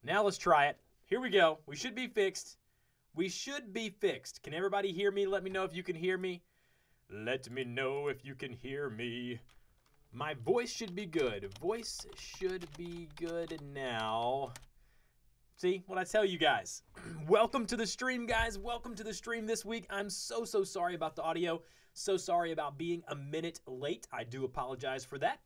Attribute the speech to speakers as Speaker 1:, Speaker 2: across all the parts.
Speaker 1: Now let's try it. Here we go. We should be fixed. We should be fixed. Can everybody hear me? Let me know if you can hear me. Let me know if you can hear me. My voice should be good. Voice should be good now. See what I tell you guys. Welcome to the stream, guys. Welcome to the stream this week. I'm so sorry about the audio. So sorry about being a minute late. I do apologize for that.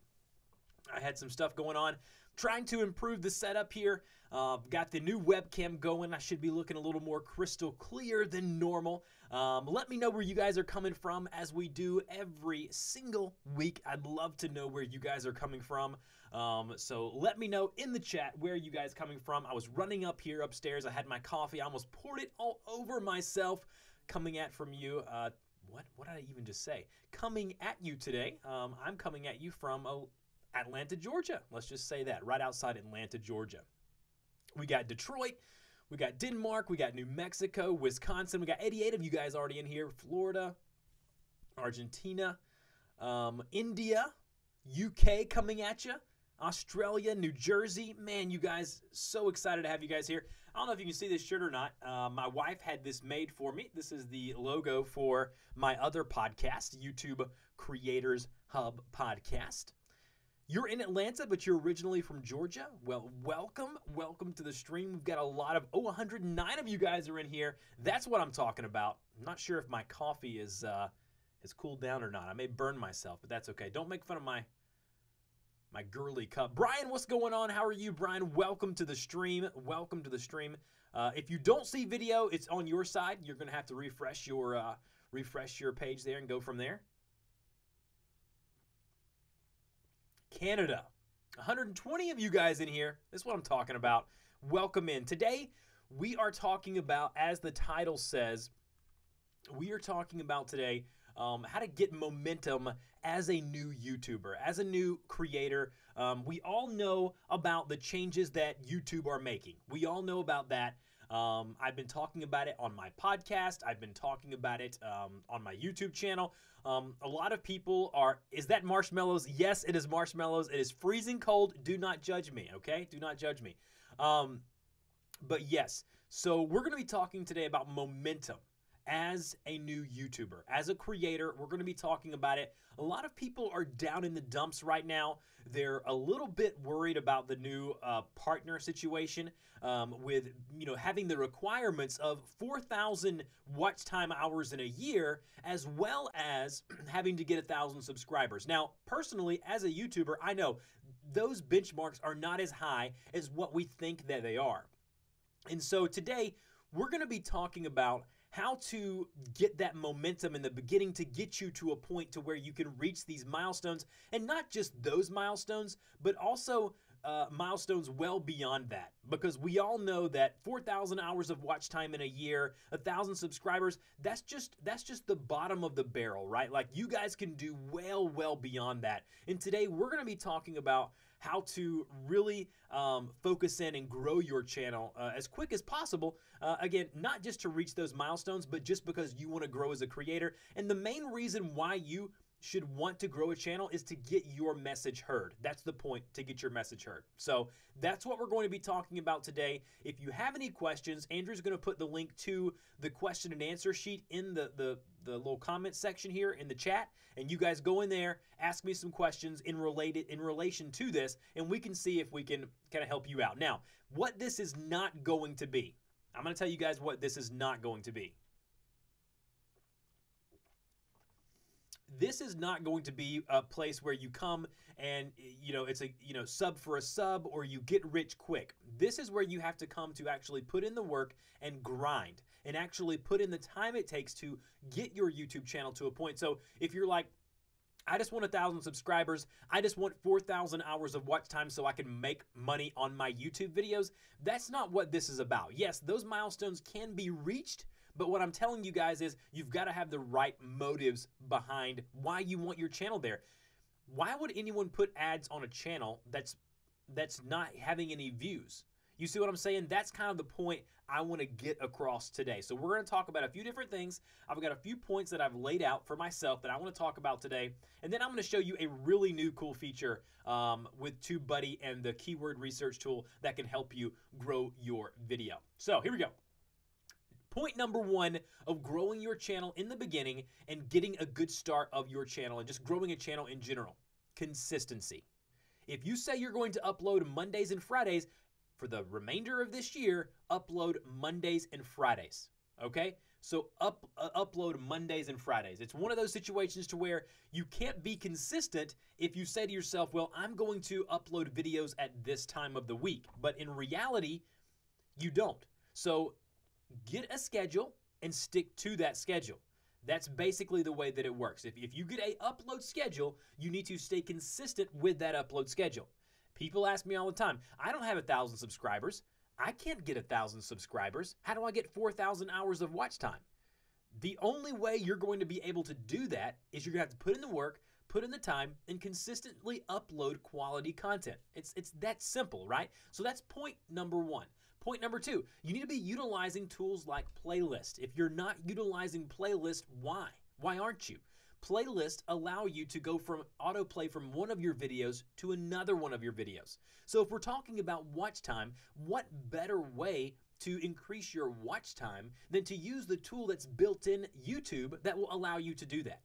Speaker 1: I had some stuff going on. Trying to improve the setup here. Got the new webcam going. I should be looking a little more crystal clear than normal. Let me know where you guys are coming from as we do every single week. I'd love to know where you guys are coming from. So let me know in the chat where you guys coming from. I was running up here upstairs. I had my coffee. I almost poured it all over myself. Coming at from you. What did I even just say? Coming at you today. I'm coming at you from Atlanta, Georgia. Let's just say that, right outside Atlanta, Georgia. We got Detroit, we got Denmark, we got New Mexico, Wisconsin, we got 88 of you guys already in here, Florida, Argentina, India, UK coming at you, Australia, New Jersey. Man, you guys, so excited to have you guys here. I don't know if you can see this shirt or not. My wife had this made for me. This is the logo for my other podcast, YouTube Creators Hub Podcast. You're in Atlanta, but you're originally from Georgia. Well, welcome to the stream. We've got a lot of, 109 of you guys are in here. That's what I'm talking about. I'm not sure if my coffee is cooled down or not. I may burn myself, but that's okay. Don't make fun of my girly cup. Brian, what's going on? How are you, Brian? Welcome to the stream. Welcome to the stream. If you don't see video, it's on your side. You're gonna have to refresh your page there and go from there. Canada, 120 of you guys in here. That's what I'm talking about. Welcome in. Today, we are talking about, as the title says, we are talking about today how to get momentum as a new YouTuber, as a new creator. We all know about the changes that YouTube are making. We all know about that. I've been talking about it on my podcast. I've been talking about it on my YouTube channel. A lot of people are, is that marshmallows? Yes, it is marshmallows. It is freezing cold. Do not judge me, okay? Do not judge me. But yes, so we're going to be talking today about momentum as a new YouTuber. As a creator, we're going to be talking about it. A lot of people are down in the dumps right now. They're a little bit worried about the new partner situation with, having the requirements of 4,000 watch time hours in a year, as well as having to get 1,000 subscribers. Now, personally, as a YouTuber, I know those benchmarks are not as high as what we think that they are. And so today, we're going to be talking about how to get that momentum in the beginning to get you to a point to where you can reach these milestones, and not just those milestones, but also milestones well beyond that, because we all know that 4,000 hours of watch time in a year, 1,000 subscribers, that's just the bottom of the barrel, right? Like, you guys can do well beyond that. And today we're going to be talking about how to really focus in and grow your channel as quick as possible. Again, not just to reach those milestones, but just because you want to grow as a creator. And the main reason why you should want to grow a channel is to get your message heard. That's the point, to get your message heard. So that's what we're going to be talking about today. If you have any questions, Andrew's going to put the link to the question and answer sheet in the little comment section here in the chat, and you guys go in there, ask me some questions in relation to this, and we can see if we can kind of help you out. Now, what this is not going to be, I'm going to tell you guys what this is not going to be. This is not going to be a place where you come and, it's a, sub for a sub, or you get rich quick. This is where you have to come to actually put in the work and grind and actually put in the time it takes to get your YouTube channel to a point. So if you're like, I just want 1,000 subscribers, I just want 4,000 hours of watch time so I can make money on my YouTube videos, that's not what this is about. Yes, those milestones can be reached, but what I'm telling you guys is you've got to have the right motives behind why you want your channel there. Why would anyone put ads on a channel that's not having any views? You see what I'm saying? That's kind of the point I want to get across today. So we're going to talk about a few different things. I've got a few points that I've laid out for myself that I want to talk about today. And then I'm going to show you a really new cool feature with TubeBuddy and the keyword research tool that can help you grow your video. So here we go. Point number one of growing your channel in the beginning and getting a good start of your channel and just growing a channel in general, consistency. If you say you're going to upload Mondays and Fridays, for the remainder of this year, upload Mondays and Fridays, okay? So upload Mondays and Fridays. It's one of those situations to where you can't be consistent if you say to yourself, well, I'm going to upload videos at this time of the week. But in reality, you don't. So get a schedule and stick to that schedule. That's basically the way that it works. If you get a upload schedule, you need to stay consistent with that upload schedule. People ask me all the time, I don't have 1,000 subscribers. I can't get 1,000 subscribers. How do I get 4,000 hours of watch time? The only way you're going to be able to do that is you're going to have to put in the work, put in the time, and consistently upload quality content. It's that simple, right? So that's point number one. Point number two, you need to be utilizing tools like Playlist. If you're not utilizing Playlist, why? Why aren't you? Playlists allow you to go from autoplay from one of your videos to another one of your videos. So if we're talking about watch time, what better way to increase your watch time than to use the tool that's built in YouTube that will allow you to do that?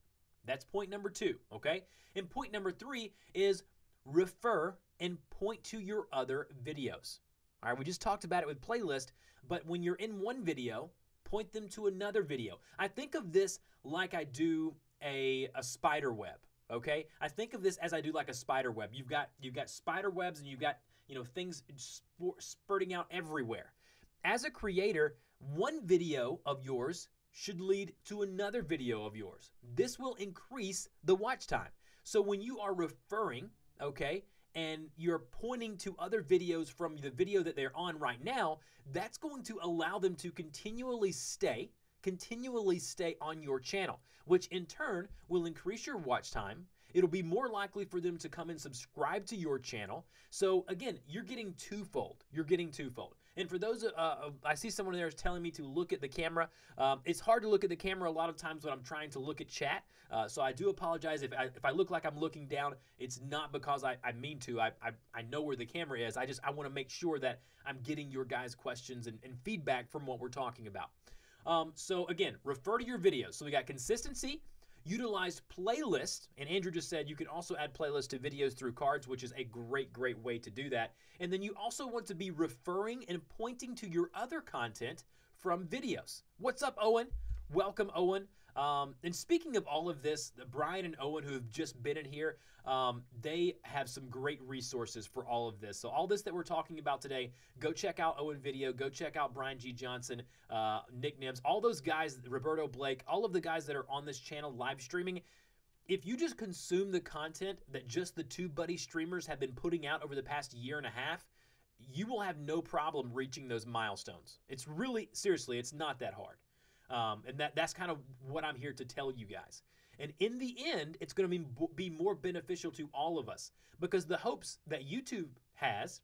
Speaker 1: That's point number two, okay? And point number three is refer and point to your other videos. All right, we just talked about it with Playlist, but when you're in one video, point them to another video. I think of this like I do a spider web, okay? I think of this as I do like a spider web. You've got spider webs and you've got, things spurting out everywhere. As a creator, one video of yours should lead to another video of yours. This will increase the watch time. So when you are referring, okay, and you're pointing to other videos from the video that they're on right now, that's going to allow them to continually stay on your channel, which in turn will increase your watch time. It'll be more likely for them to come and subscribe to your channel. So again, you're getting twofold. And for those, I see someone there is telling me to look at the camera. It's hard to look at the camera a lot of times when I'm trying to look at chat. So I do apologize if I look like I'm looking down. It's not because I mean to. I know where the camera is. I want to make sure that I'm getting your guys' questions and feedback from what we're talking about. So again, refer to your videos. So we got consistency, utilize Playlist, and Andrew just said you can also add playlists to videos through cards, which is a great way to do that. And then you also want to be referring and pointing to your other content from videos. What's up, Owen? Welcome, Owen. And speaking of all of this, Brian and Owen, who have just been in here, they have some great resources for all of this. So all this that we're talking about today, go check out Owen Video, go check out Brian G. Johnson, Nick Nims, all those guys, Roberto Blake, all of the guys that are on this channel live streaming. If you just consume the content that just the TubeBuddy streamers have been putting out over the past year and a half, you will have no problem reaching those milestones. It's really, seriously, it's not that hard. And that's kind of what I'm here to tell you guys. And in the end, it's going to be more beneficial to all of us, because the hopes that YouTube has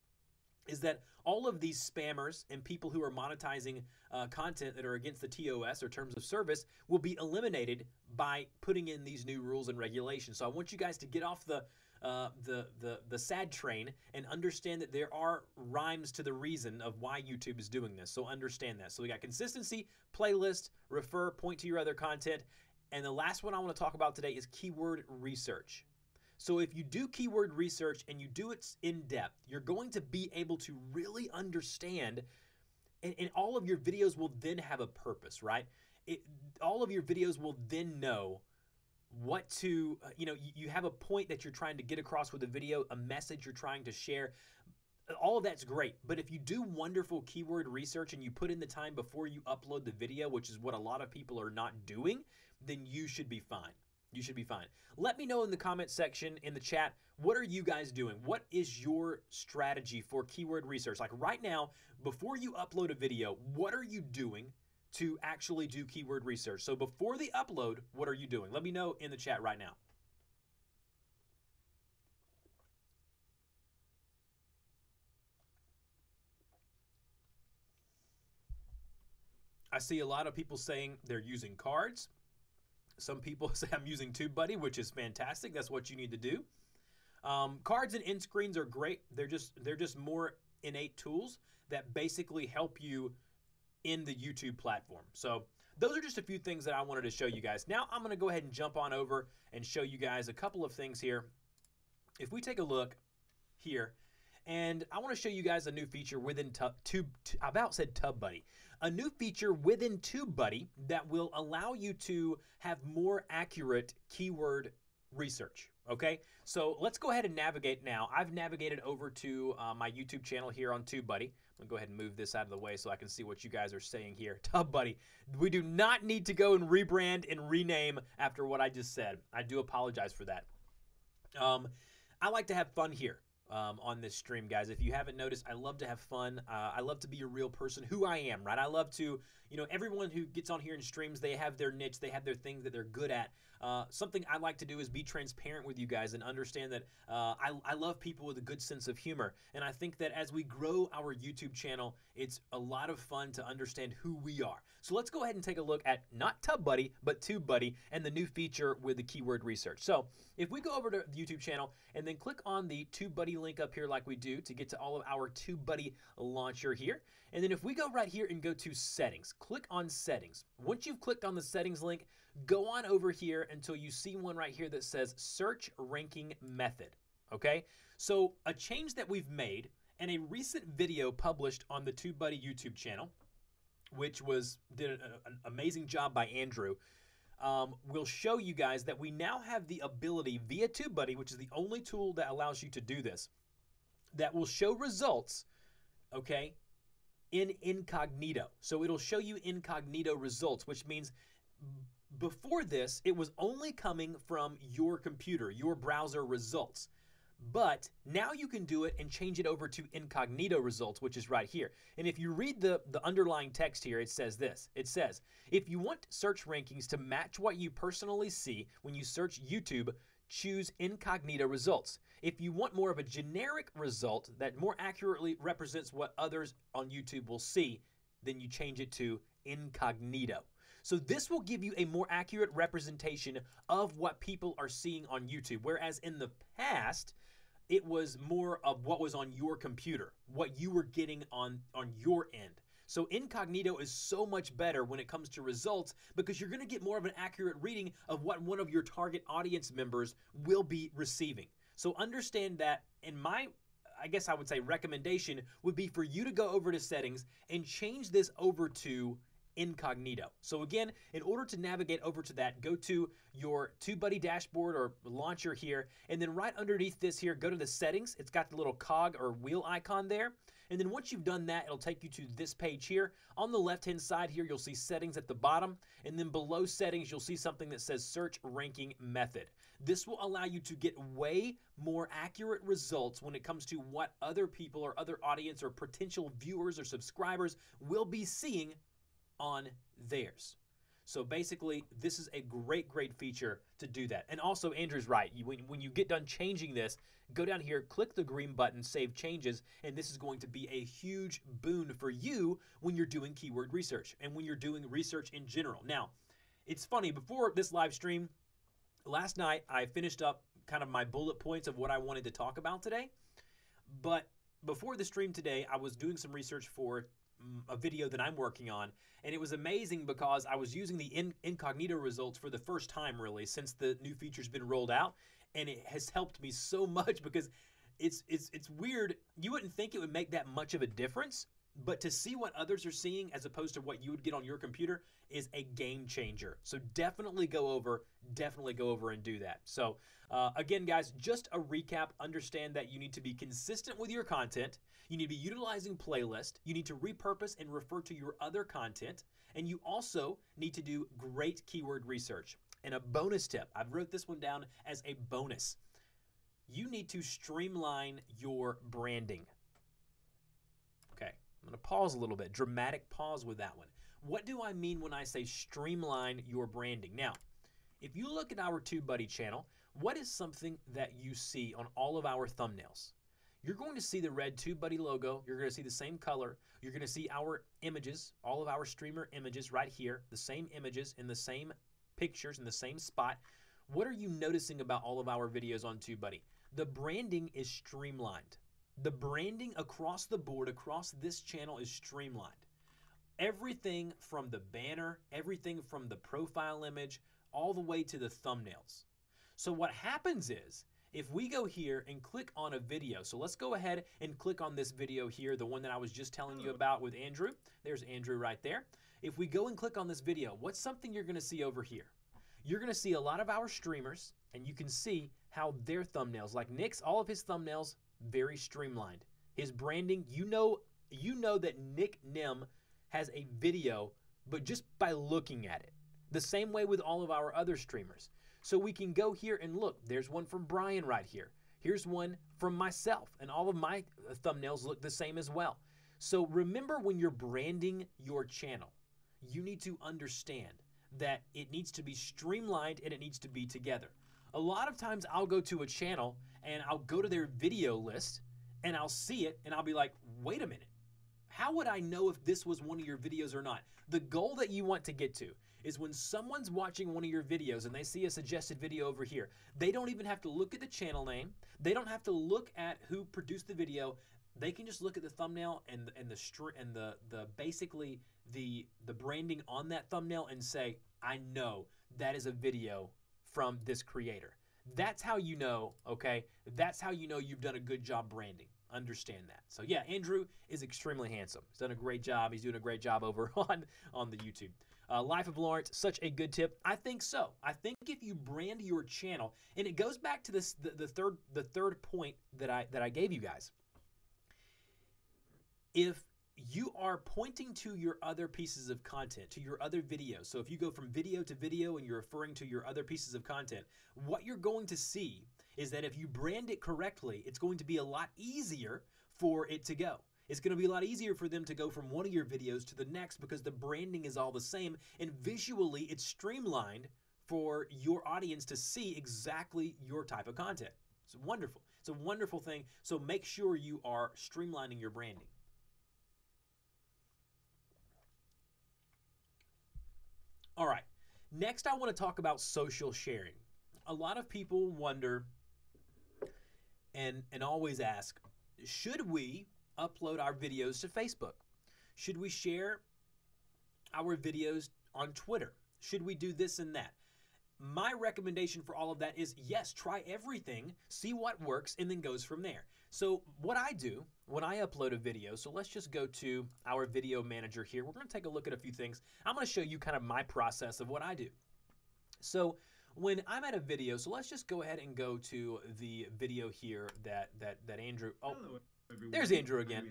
Speaker 1: is that all of these spammers and people who are monetizing content that are against the TOS or terms of service will be eliminated by putting in these new rules and regulations. So I want you guys to get off the sad train and understand that there are rhymes to the reason of why YouTube is doing this. So understand that. So we got consistency, playlist, refer, point to your other content. And the last one I want to talk about today is keyword research. So if you do keyword research and you do it in depth, you're going to be able to really understand, and all of your videos will then have a purpose, right? All of your videos will then know what to, you have a point that you're trying to get across with a video, a message you're trying to share. All of that's great. But if you do wonderful keyword research and you put in the time before you upload the video, which is what a lot of people are not doing, then you should be fine. You should be fine. Let me know in the comment section, in the chat, what are you guys doing? What is your strategy for keyword research? Like right now, before you upload a video, what are you doing to actually do keyword research? So before the upload, what are you doing? Let me know in the chat right now. I see a lot of people saying they're using cards. Some people say I'm using TubeBuddy, which is fantastic. That's what you need to do. Cards and end screens are great. They're just more innate tools that basically help you in the YouTube platform. So those are just a few things that I wanted to show you guys. Now I'm going to go ahead and jump on over and show you guys a couple of things here. If we take a look here, and I want to show you guys a new feature within TubeBuddy. A new feature within TubeBuddy that will allow you to have more accurate keyword research. Okay, so let's go ahead and navigate now. I've navigated over to my YouTube channel here on TubeBuddy. I'm gonna go ahead and move this out of the way so I can see what you guys are saying here. TubeBuddy, we do not need to go and rebrand and rename after what I just said. I do apologize for that. I like to have fun here. On this stream, guys. If you haven't noticed, I love to have fun. I love to be a real person, who I am, right? I love to, everyone who gets on here and streams, they have their niche, they have their things that they're good at. Something I like to do is be transparent with you guys and understand that I love people with a good sense of humor. And I think that as we grow our YouTube channel, it's a lot of fun to understand who we are. So let's go ahead and take a look at not TubeBuddy, but TubeBuddy and the new feature with the keyword research. So if we go over to the YouTube channel and then click on the TubeBuddy link up here like we do to get to all of our TubeBuddy launcher here. And then if we go right here and go to settings, click on settings. Once you've clicked on the settings link, go on over here until you see one right here that says search ranking method. Okay, so a change that we've made and a recent video published on the TubeBuddy YouTube channel, which did an amazing job by Andrew, will show you guys that we now have the ability via TubeBuddy, which is the only tool that allows you to do this, that will show results, okay, in incognito. So it'll show you incognito results, which means before this, it was only coming from your computer, your browser results. But now you can do it and change it over to incognito results, which is right here. And if you read the underlying text here, it says this. It says, if you want search rankings to match what you personally see when you search YouTube, choose incognito results. If you want more of a generic result that more accurately represents what others on YouTube will see, then you change it to incognito. So this will give you a more accurate representation of what people are seeing on YouTube, whereas in the past, it was more of what was on your computer, what you were getting on your end. So incognito is so much better when it comes to results because you're going to get more of an accurate reading of what one of your target audience members will be receiving. So understand that, in my, I guess I would say, recommendation would be for you to go over to settings and change this over to incognito. So again, in order to navigate over to that, go to your TubeBuddy dashboard or launcher here, and then right underneath this here, go to the settings. It's got the little cog or wheel icon there. And then once you've done that, it'll take you to this page here. On the left-hand side here, you'll see settings at the bottom. And then below settings, you'll see something that says search ranking method. This will allow you to get way more accurate results when it comes to what other people or other audience or potential viewers or subscribers will be seeing on theirs. So basically, this is a great feature to do that. And also, Andrew's right. When you get done changing this, go down here, click the green button, Save Changes, and this is going to be a huge boon for you when you're doing keyword research and when you're doing research in general. Now, it's funny, before this live stream, last night, I finished up kind of my bullet points of what I wanted to talk about today. But before the stream today, I was doing some research for a video that I'm working on, and it was amazing because I was using the incognito results for the first time really since the new feature's been rolled out, and it has helped me so much because it's weird. You wouldn't think it would make that much of a difference, but to see what others are seeing as opposed to what you would get on your computer is a game changer. So definitely go over and do that. So again, guys, just a recap. Understand that you need to be consistent with your content. You need to be utilizing playlist. You need to repurpose and refer to your other content. And you also need to do great keyword research. And a bonus tip, I've wrote this one down as a bonus. You need to streamline your branding. Okay, I'm going to pause a little bit. Dramatic pause with that one. What do I mean when I say streamline your branding? Now, if you look at our TubeBuddy channel, what is something that you see on all of our thumbnails? you're going to see the red TubeBuddy logo. You're going to see the same color. You're going to see our images, all of our streamer images right here, the same images in the same pictures in the same spot. What are you noticing about all of our videos on TubeBuddy? The branding is streamlined. The branding across the board, across this channel is streamlined. Everything from the banner, everything from the profile image, all the way to the thumbnails. So what happens is, if we go here and click on a video, so let's go ahead and click on this video here, the one that I was just telling you about with Andrew. There's Andrew right there. If we go and click on this video, what's something you're gonna see over here? You're gonna see a lot of our streamers, and you can see how their thumbnails, like Nick's, all of his thumbnails, very streamlined. His branding, you know that Nick Nim has a video, but just by looking at it. The same way with all of our other streamers. So we can go here and look. There's one from Brian right here. Here's one from myself, and all of my thumbnails look the same as well. So remember, when you're branding your channel, you need to understand that it needs to be streamlined and it needs to be together. A lot of times I'll go to a channel and I'll go to their video list and I'll see it and I'll be like, wait a minute. How would I know if this was one of your videos or not? The goal that you want to get to is when someone's watching one of your videos and they see a suggested video over here, they don't even have to look at the channel name. They don't have to look at who produced the video. They can just look at the thumbnail and basically the branding on that thumbnail and say, I know that is a video from this creator. That's how you know, okay? That's how you know you've done a good job branding. Understand that. So yeah, Andrew is extremely handsome. He's done a great job. He's doing a great job over on the YouTube. Life of Lawrence, such a good tip. I think so. I think if you brand your channel, and it goes back to this the third point that I gave you guys. If you are pointing to your other pieces of content, to your other videos, so if you go from video to video and you're referring to your other pieces of content, what you're going to see is that if you brand it correctly, it's going to be a lot easier for it to go. It's going to be a lot easier for them to go from one of your videos to the next because the branding is all the same, and visually it's streamlined for your audience to see exactly your type of content. It's wonderful. It's a wonderful thing. So make sure you are streamlining your branding. All right, next I want to talk about social sharing. A lot of people wonder and always ask, should we upload our videos to Facebook? Should we share our videos on Twitter? Should we do this and that? My recommendation for all of that is yes, try everything, see what works, and then goes from there. So what I do when I upload a video, so let's just go to our video manager here. We're going to take a look at a few things. I'm going to show you kind of my process of what I do. So when I'm at a video, so let's just go ahead and go to the video here that Andrew, oh, hello, there's Andrew again.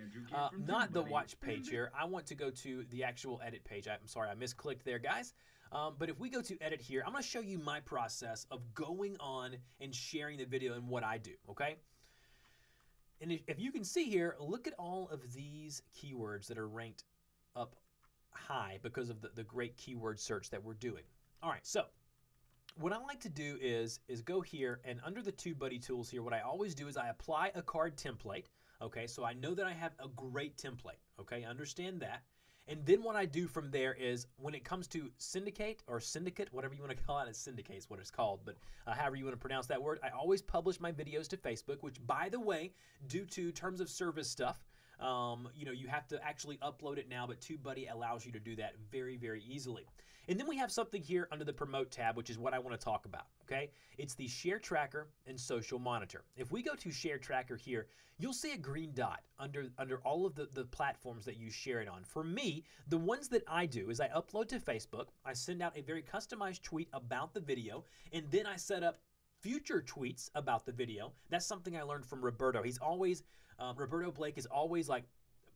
Speaker 1: Not the watch page here. I want to go to the actual edit page. I'm sorry, I misclicked there, guys. But if we go to edit here, I'm going to show you my process of going on and sharing the video and what I do, okay? And if you can see here, look at all of these keywords that are ranked up high because of the great keyword search that we're doing. All right, so what I like to do is go here, and under the TubeBuddy tools here, what I always do is I apply a card template, okay? So I know that I have a great template, okay? Understand that. And then what I do from there is when it comes to syndicate, whatever you want to call it, syndicate is what it's called, but however you want to pronounce that word, I always publish my videos to Facebook, which, by the way, due to terms of service stuff, you know, you have to actually upload it now, but TubeBuddy allows you to do that very, very easily. And then we have something here under the Promote tab, which is what I want to talk about, okay? It's the Share Tracker and Social Monitor. If we go to Share Tracker here, you'll see a green dot under all of the platforms that you share it on. For me, the ones that I do is I upload to Facebook, I send out a very customized tweet about the video, and then I set up future tweets about the video. That's something I learned from Roberto. He's always, Roberto Blake is always like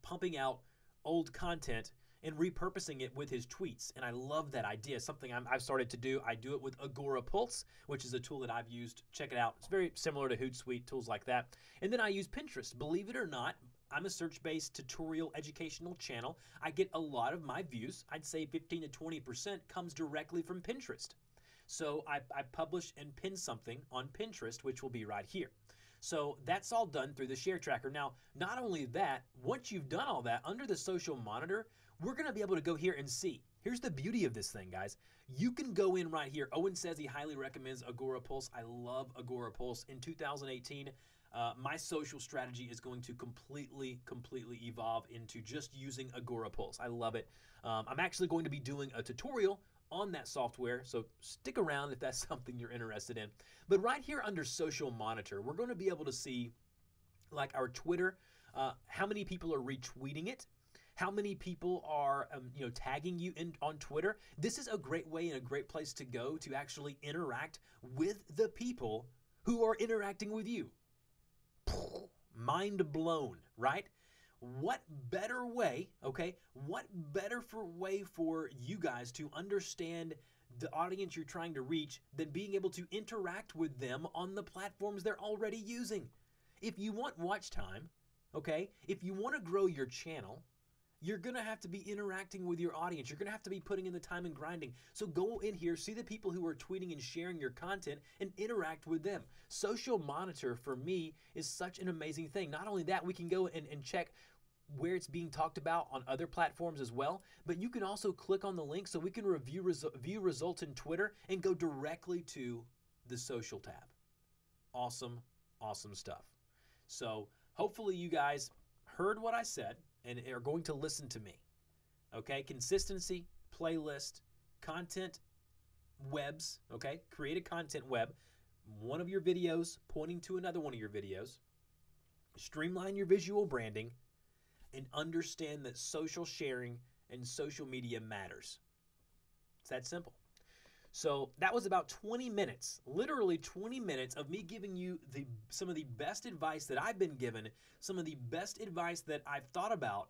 Speaker 1: pumping out old content and repurposing it with his tweets. And I love that idea. Something I've started to do. I do it with Agora Pulse, which is a tool that I've used. Check it out. It's very similar to Hootsuite, tools like that. And then I use Pinterest. Believe it or not, I'm a search-based tutorial educational channel. I get a lot of my views. I'd say 15 to 20% comes directly from Pinterest. So I publish and pin something on Pinterest, which will be right here. So that's all done through the share tracker. Now, not only that, once you've done all that, under the social monitor, we're going to be able to go here and see. Here's the beauty of this thing, guys. You can go in right here. Owen says he highly recommends Agora Pulse. I love Agora Pulse. In 2018, my social strategy is going to completely evolve into just using Agora Pulse. I love it. I'm actually going to be doing a tutorial on that software, so stick around if that's something you're interested in. But right here under Social Monitor, we're going to be able to see like our Twitter, how many people are retweeting it, how many people are tagging you on Twitter. This is a great way and a great place to go to actually interact with the people who are interacting with you. Mind blown, right? What better way, okay? What better way for you guys to understand the audience you're trying to reach than being able to interact with them on the platforms they're already using? If you want watch time, okay? If you want to grow your channel, you're going to have to be interacting with your audience. You're going to have to be putting in the time and grinding. So go in here, see the people who are tweeting and sharing your content and interact with them. Social Monitor for me is such an amazing thing. Not only that, we can go and check where it's being talked about on other platforms as well, but you can also click on the link so we can view results in Twitter and go directly to the social tab. Awesome, awesome stuff. So hopefully you guys heard what I said and are going to listen to me. Okay, consistency, playlist, content webs, okay? Create a content web, one of your videos pointing to another one of your videos, streamline your visual branding, and understand that social sharing and social media matters. It's that simple. So that was about 20 minutes, literally 20 minutes of me giving you some of the best advice that I've been given, some of the best advice that I've thought about.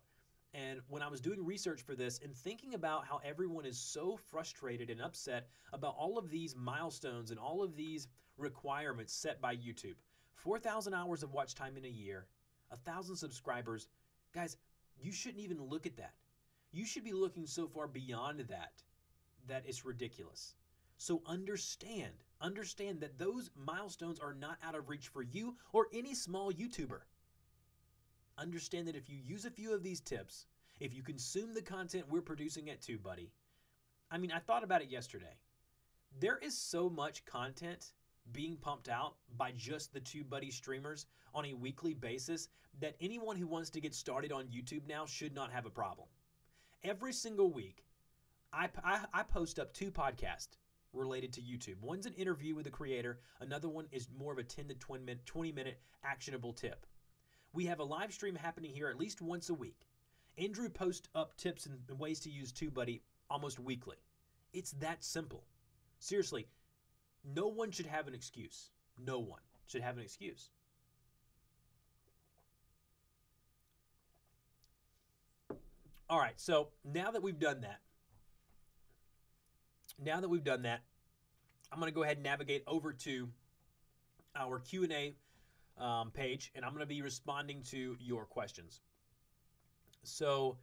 Speaker 1: And when I was doing research for this and thinking about how everyone is so frustrated and upset about all of these milestones and all of these requirements set by YouTube. 4,000 hours of watch time in a year, 1,000 subscribers. Guys, you shouldn't even look at that. You should be looking so far beyond that it's ridiculous. So understand that those milestones are not out of reach for you or any small YouTuber. Understand that if you use a few of these tips, if you consume the content we're producing at TubeBuddy, I mean, I thought about it yesterday. There is so much content being pumped out by just the TubeBuddy streamers on a weekly basis that anyone who wants to get started on YouTube now should not have a problem. Every single week, I post up 2 podcasts related to YouTube. One's an interview with the creator. Another one is more of a 10 to 20 minute actionable tip. We have a live stream happening here at least once a week. Andrew posts up tips and ways to use TubeBuddy almost weekly. It's that simple. Seriously, no one should have an excuse. No one should have an excuse. All right, so now that we've done that, I'm going to go ahead and navigate over to our Q&A page, and I'm going to be responding to your questions. So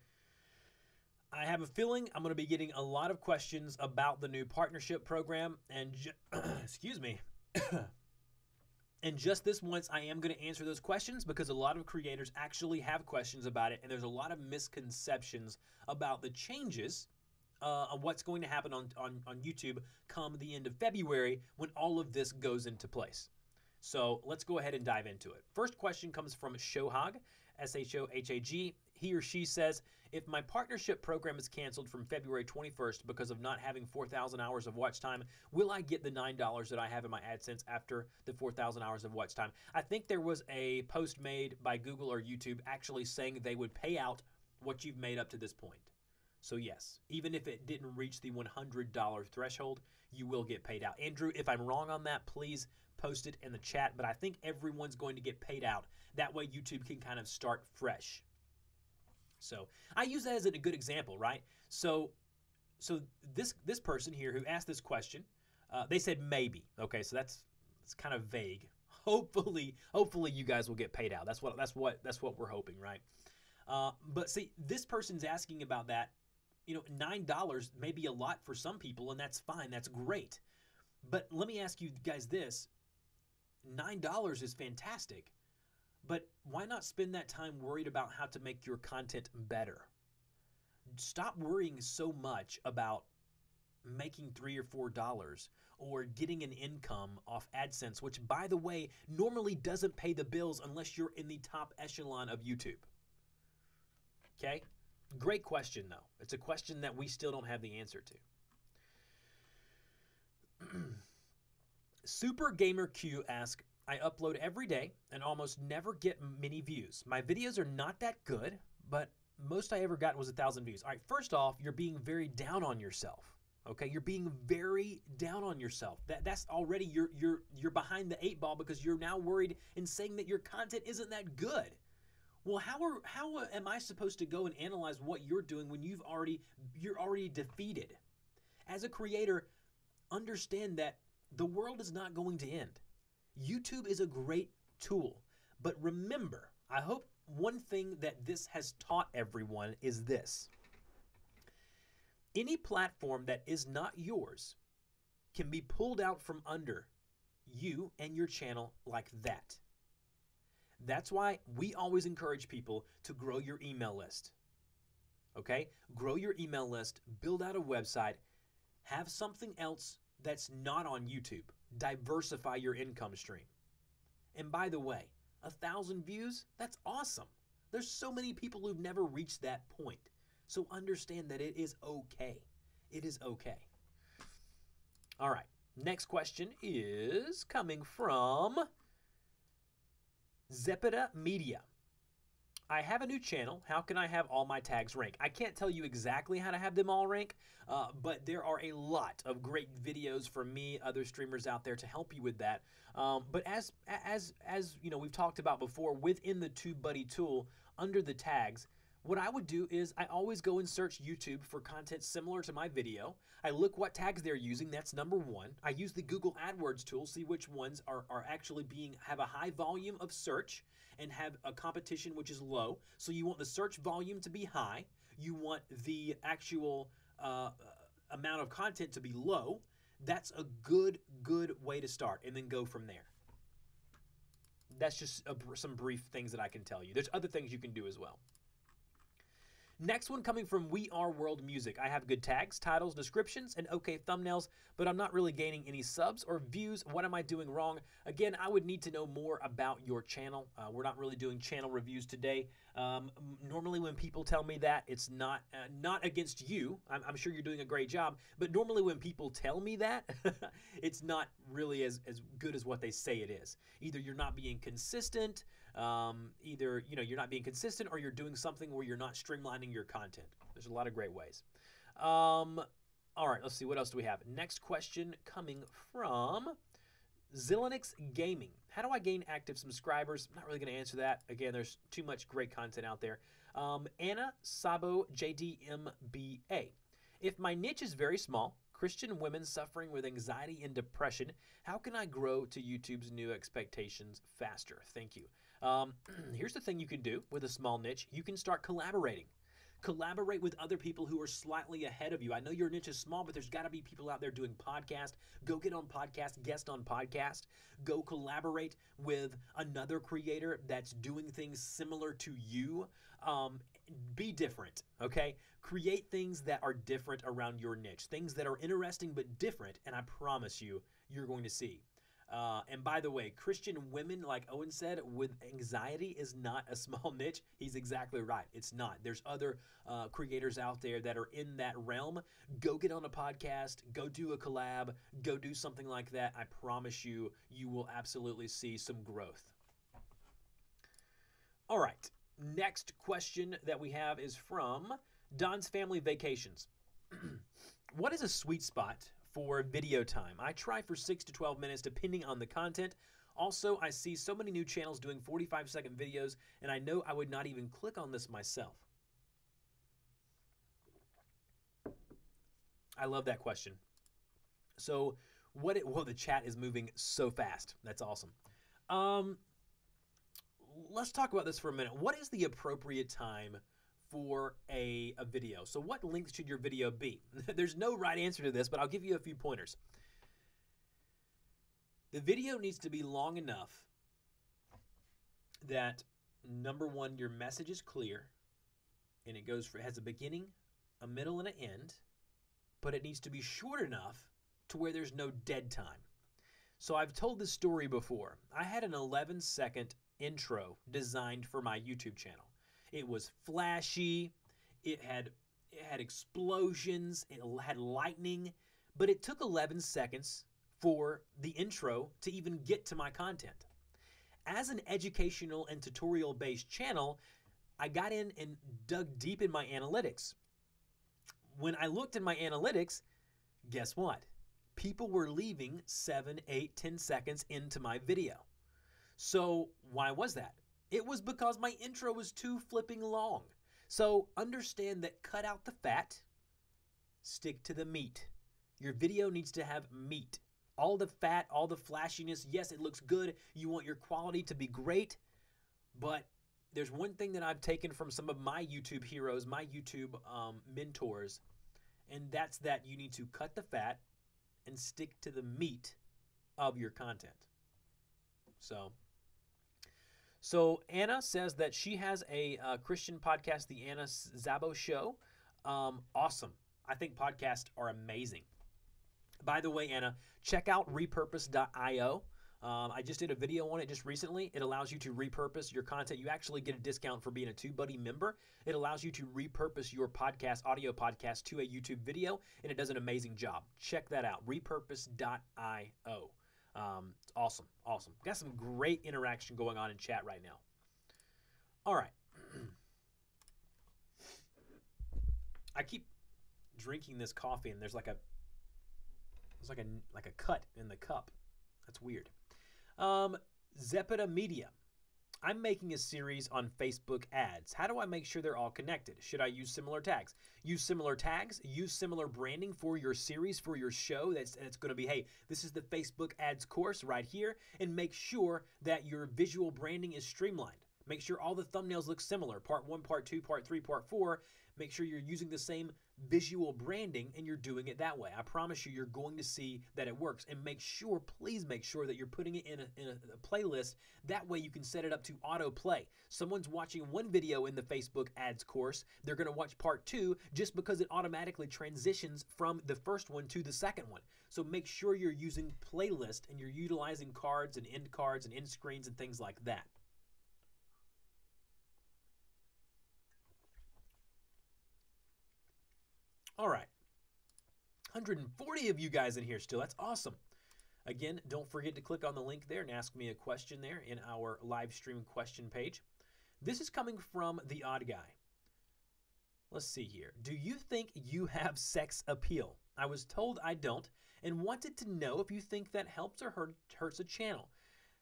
Speaker 1: I have a feeling I'm going to be getting a lot of questions about the new partnership program, and excuse me. And just this once, I am going to answer those questions because a lot of creators actually have questions about it, and there's a lot of misconceptions about the changes of what's going to happen on YouTube come the end of February when all of this goes into place. So let's go ahead and dive into it. First question comes from Shohag, S-H-O-H-A-G. He or she says, if my partnership program is canceled from February 21st because of not having 4,000 hours of watch time, will I get the $9 that I have in my AdSense after the 4,000 hours of watch time? I think there was a post made by Google or YouTube actually saying they would pay out what you've made up to this point. So yes, even if it didn't reach the $100 threshold, you will get paid out. Andrew, if I'm wrong on that, please post it in the chat, but I think everyone's going to get paid out. That way YouTube can kind of start fresh. So I use that as a good example, right? So this person here who asked this question, they said maybe. Okay, so that's kind of vague. Hopefully you guys will get paid out. That's what we're hoping, right? But see, this person's asking about that. You know, $9 may be a lot for some people, and that's fine. That's great. But let me ask you guys this. $9 is fantastic. But why not spend that time worried about how to make your content better? Stop worrying so much about making $3 or $4 or getting an income off AdSense, which, by the way, normally doesn't pay the bills unless you're in the top echelon of YouTube. Okay? Great question, though. It's a question that we still don't have the answer to. Super Gamer Q asks, I upload every day and almost never get many views. My videos are not that good, but most I ever got was 1,000 views. All right, first off, you're being very down on yourself. Okay, you're being very down on yourself. That's already you're behind the 8 ball because you're now worried and saying that your content isn't that good. Well, how am I supposed to go and analyze what you're doing when you're already defeated? As a creator, understand that the world is not going to end. YouTube is a great tool, but remember, I hope one thing that this has taught everyone is this. Any platform that is not yours can be pulled out from under you and your channel like that. That's why we always encourage people to grow your email list. Okay? Grow your email list, build out a website, have something else that's not on YouTube. Diversify your income stream. And by the way, 1,000 views, that's awesome. There's so many people who've never reached that point. So understand that it is okay. It is okay. All right. Next question is coming from Zepida Media. I have a new channel. How can I have all my tags rank? I can't tell you exactly how to have them all rank, but there are a lot of great videos from me, other streamers out there to help you with that. But as you know, we've talked about before, within the TubeBuddy tool, under the tags, what I would do is I always go and search YouTube for content similar to my video. I look what tags they're using. That's number one. I use the Google AdWords tool, see which ones are actually have a high volume of search and have a competition which is low. So you want the search volume to be high. You want the actual amount of content to be low. That's a good way to start, and then go from there. That's just some brief things that I can tell you. There's other things you can do as well. Next one coming from We Are World Music. I have good tags, titles, descriptions, and okay thumbnails, but I'm not really gaining any subs or views. What am I doing wrong? Again, I would need to know more about your channel. We're not really doing channel reviews today. Normally when people tell me that, it's not against you. I'm sure you're doing a great job, but normally when people tell me that, it's not really as good as what they say it is. Either you're not being consistent, either you're not being consistent, or you're doing something where you're not streamlining your content. There's a lot of great ways. All right, let's see, what else do we have? Next question coming from Zilinix Gaming. How do I gain active subscribers? I'm not really going to answer that. Again, there's too much great content out there. Anna Sabo JDMBA. If my niche is very small, Christian women suffering with anxiety and depression, how can I grow to YouTube's new expectations faster? Thank you. Here's the thing you can do with a small niche. You can start collaborating. Collaborate with other people who are slightly ahead of you. I know your niche is small, but there's got to be people out there doing podcasts. Go get on podcast, guest on podcast. Go collaborate with another creator that's doing things similar to you. Be different, okay? Create things that are different around your niche. Things that are interesting but different, and I promise you, you're going to see. And by the way, Christian women, like Owen said, with anxiety is not a small niche. He's exactly right. It's not. There's other creators out there that are in that realm. Go get on a podcast. Go do a collab. Go do something like that. I promise you, you will absolutely see some growth. All right. Next question that we have is from Don's Family Vacations. What is a sweet spot for video time? I try for 6 to 12 minutes depending on the content. Also, I see so many new channels doing 45-second videos, and I know I would not even click on this myself. I love that question. So, well, the chat is moving so fast. That's awesome. Let's talk about this for a minute. What is the appropriate time for a video? So what length should your video be? There's no right answer to this, but I'll give you a few pointers. The video needs to be long enough that, number one, your message is clear and it has a beginning, a middle, and an end, but it needs to be short enough to where there's no dead time. So I've told this story before. I had an 11-second intro designed for my YouTube channel. It was flashy, it had explosions, it had lightning, but it took 11 seconds for the intro to even get to my content. As an educational and tutorial-based channel, I got in and dug deep in my analytics. When I looked in my analytics, guess what? People were leaving 7, 8, 10 seconds into my video. So why was that? It was because my intro was too flipping long. So understand that, cut out the fat, stick to the meat. Your video needs to have meat. All the fat, all the flashiness, yes, it looks good. You want your quality to be great, but there's one thing that I've taken from some of my YouTube heroes, my YouTube mentors, and that's that you need to cut the fat and stick to the meat of your content. So Anna says that she has a Christian podcast, the Anna Zabo Show. Awesome. I think podcasts are amazing. By the way, Anna, check out repurpose.io. I just did a video on it just recently. It allows you to repurpose your content. You actually get a discount for being a TubeBuddy member. It allows you to repurpose your podcast, audio podcast, to a YouTube video, and it does an amazing job. Check that out, repurpose.io. It's awesome, awesome. Got some great interaction going on in chat right now. All right. I keep drinking this coffee, and there's like a cut in the cup. That's weird. Zepida Media. I'm making a series on Facebook ads. How do I make sure they're all connected? Should I use similar tags? Use similar tags, use similar branding for your series, for your show. It's going to be, hey, this is the Facebook ads course right here, and make sure that your visual branding is streamlined. Make sure all the thumbnails look similar. Part 1, Part 2, Part 3, Part 4. Make sure you're using the same visual branding and you're doing it that way. I promise you're going to see that it works. And make sure, please make sure that you're putting it in a playlist. That way you can set it up to autoplay. Someone's watching one video in the Facebook ads course. They're going to watch Part 2 just because it automatically transitions from the first one to the second one. So make sure you're using playlist and you're utilizing cards and end screens and things like that. All right, 140 of you guys in here still. That's awesome. Again, don't forget to click on the link there and ask me a question there in our live stream question page. This is coming from The Odd Guy. Let's see here. Do you think you have sex appeal? I was told I don't and wanted to know if you think that helps or hurts a channel.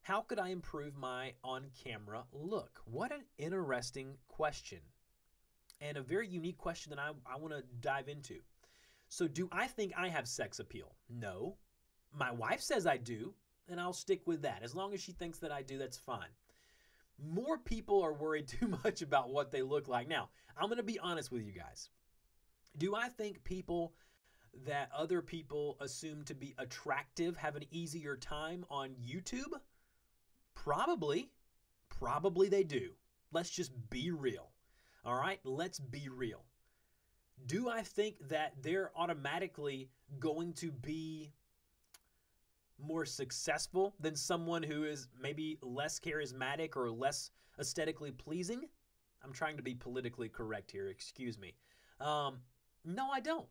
Speaker 1: How could I improve my on-camera look? What an interesting question. And a very unique question that I want to dive into. So do I think I have sex appeal? No. My wife says I do, and I'll stick with that. As long as she thinks that I do, that's fine. More people are worried too much about what they look like. Now, I'm going to be honest with you guys. Do I think people that other people assume to be attractive have an easier time on YouTube? Probably. Probably they do. Let's just be real. All right, let's be real. Do I think that they're automatically going to be more successful than someone who is maybe less charismatic or less aesthetically pleasing? I'm trying to be politically correct here, excuse me. No, I don't.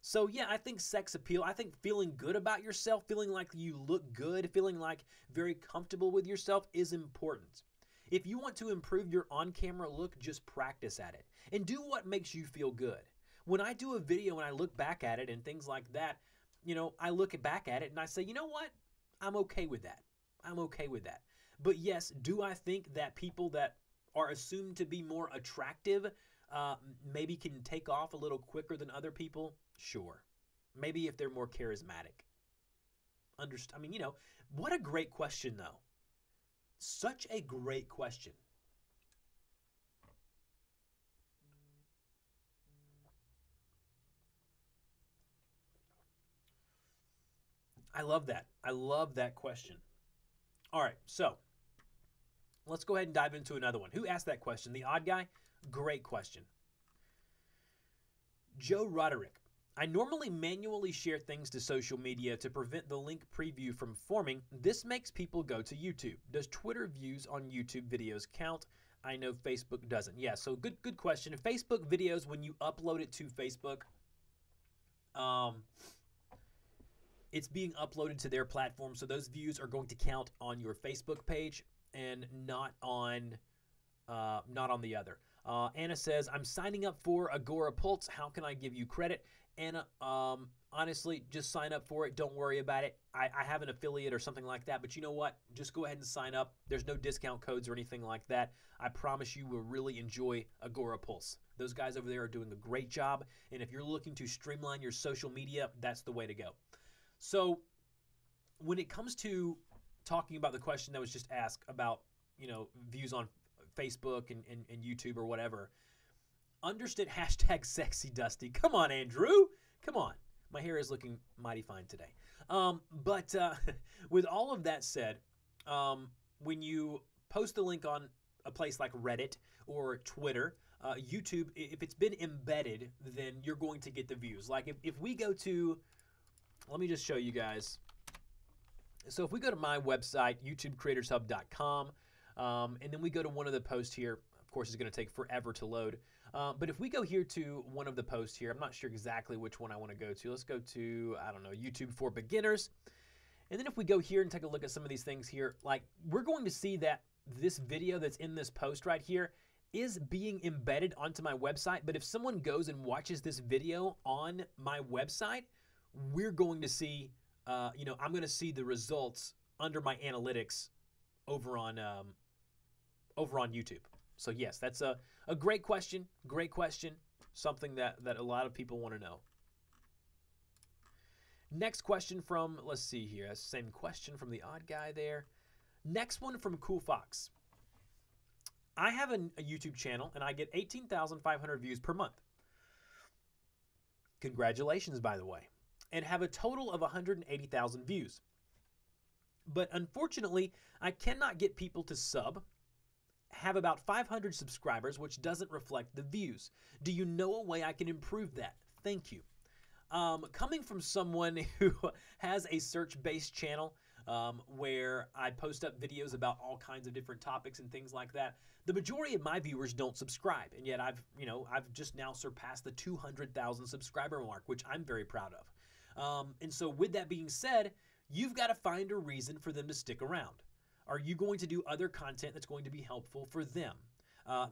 Speaker 1: So yeah, I think sex appeal, I think feeling good about yourself, feeling like you look good, feeling like very comfortable with yourself is important. If you want to improve your on-camera look, just practice at it and do what makes you feel good. When I do a video and I look back at it and things like that, you know, I look back at it and I say, you know what? I'm okay with that. I'm okay with that. But yes, do I think that people that are assumed to be more attractive maybe can take off a little quicker than other people? Sure. Maybe if they're more charismatic. I mean, you know, what a great question though. Such a great question. I love that. I love that question. All right, so let's go ahead and dive into another one. Who asked that question? The odd guy? Great question. Joe Roderick. I normally manually share things to social media to prevent the link preview from forming. This makes people go to YouTube. Does Twitter views on YouTube videos count? I know Facebook doesn't. Yeah, so good question. Facebook videos, when you upload it to Facebook, it's being uploaded to their platform, so those views are going to count on your Facebook page and not on the other. Anna says, I'm signing up for Agora Pulse. How can I give you credit? Anna, honestly, just sign up for it. Don't worry about it. I have an affiliate or something like that, but you know what? Just go ahead and sign up. There's no discount codes or anything like that. I promise you will really enjoy Agora Pulse. Those guys over there are doing a great job, and if you're looking to streamline your social media, that's the way to go. So when it comes to talking about the question that was just asked about, views on Facebook and YouTube or whatever, understand hashtag sexy Dusty. Come on, Andrew. Come on. My hair is looking mighty fine today. But with all of that said, when you post a link on a place like Reddit or Twitter, YouTube, if it's been embedded, then you're going to get the views. Like if we go to, let me just show you guys. So if we go to my website, youtubecreatorshub.com, and then we go to one of the posts here, of course it's going to take forever to load. But if we go here to one of the posts here, I'm not sure exactly which one I want to go to. Let's go to, I don't know, YouTube for Beginners. And then if we go here and take a look at some of these things here, like we're going to see that this video that's in this post right here is being embedded onto my website. But if someone goes and watches this video on my website, we're going to see, I'm going to see the results under my analytics over on YouTube. So yes, that's a great question. Great question. Something that a lot of people want to know. Next question from, let's see here. That's the same question from the odd guy there. Next one from Cool Fox. I have a YouTube channel and I get 18,500 views per month. Congratulations, by the way. And have a total of 180,000 views. But unfortunately, I cannot get people to sub. Have about 500 subscribers, which doesn't reflect the views. Do you know a way I can improve that? Thank you. Coming from someone who has a search-based channel where I post up videos about all kinds of different topics and things like that, the majority of my viewers don't subscribe, and yet I've just now surpassed the 200,000 subscriber mark, which I'm very proud of. And so with that being said, you've got to find a reason for them to stick around. Are you going to do other content that's going to be helpful for them?